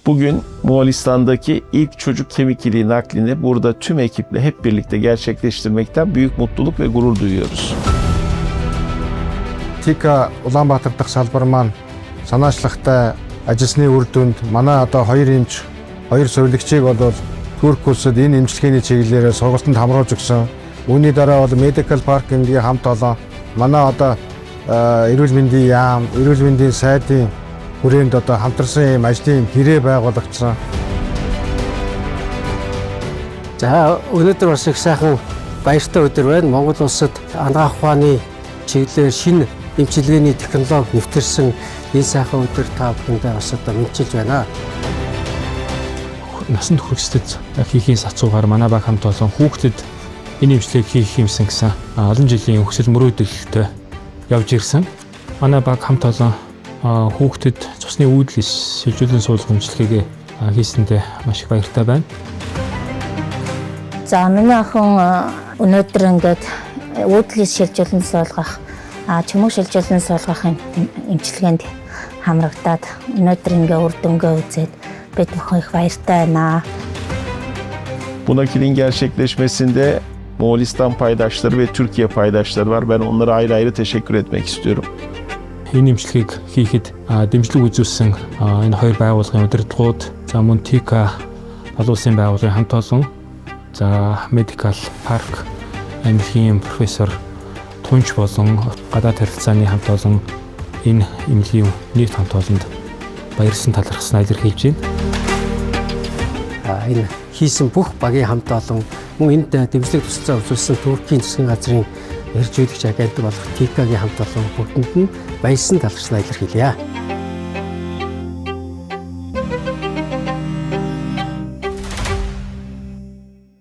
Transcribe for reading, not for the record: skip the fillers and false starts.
Bugün Moğolistan'daki ilk çocuk kemik iliği naklini burada tüm ekiple hep birlikte gerçekleştirmekten büyük mutluluk ve gurur duyuyoruz. Тика Улаанбаатар дахь салбар маань санаачлагтай ажилсны үр дүнд манай одоо 2 эмч 2 сувилагчийг бол Турк улсад энэ эмчилгээний чиглэлээр сургалтанд хамруулж өгсөн. Үүний дараа бол Medical Park-ийн хамт олон манай одоо эрүүл мэндийн яам, эрүүл мэндийн сайдын хүрээнд одоо хамтарсан юм ажлын хэрэг байгуулагдсан. За өнөөдөр бас их сайхан баяртай өдөр байна. Монгол улсад анагаах ухааны чиглэлээр шинэ эмчилгээний технологи нэвтэрсэн энэ сайхан өдөр та бүхэндээ бас одоо мэдчилж байна. Насанд хүрэгчдэд хийхийн сацуугаар манай баг хамт олон хүүхдэд энэ эмчилгээг хийх юмсан гэсэн олон жилийн өсөл мөрөөдөлтөй явж ирсэн. Манай баг хамт олон хүүхдэд цусны үйдлээс шилжүүлэн суулгах эмчилгээгээ хийсэндээ маш их баяртай байна. За миний охин өнөөдөр ингээд үйдлээс шилжүүлэн суулгах, чөмөг шилжүүлэн суулгах эмчилгээнд хамрагдаад өнөөдөр ингээ үр дүнгээ үзээд бид бүхэн их баяртай байна. Bu naklin gerçekleşmesinde Moğolistan paydaşları ve Türkiye paydaşları var. Ben onlara ayrı ayrı teşekkür etmek istiyorum. Энэ эмчилгээг хийхэд дэмжлэг үзүүлсэн энэ хоёр байгууллагын удирдлагууд, за мөн Тика олон улсын байгууллагын хамт олон, за Medical Park эмнэлгийн профессор Тунч болон гадаад харилцааны хамт олон энэ эмнэлгийн нийт хамт олонд баярсан талархсан илэрхийлж байна. Энэ хийсэн бүх багийн хамт олон мөн энд дэмжлэг тусалцаа үзүүлсэн Туркийн засгийн газрын эрж үйдэгч агент болох Тикагийн хамт олон бүгдэнд нь баярсан талархснаа илэрхийлье.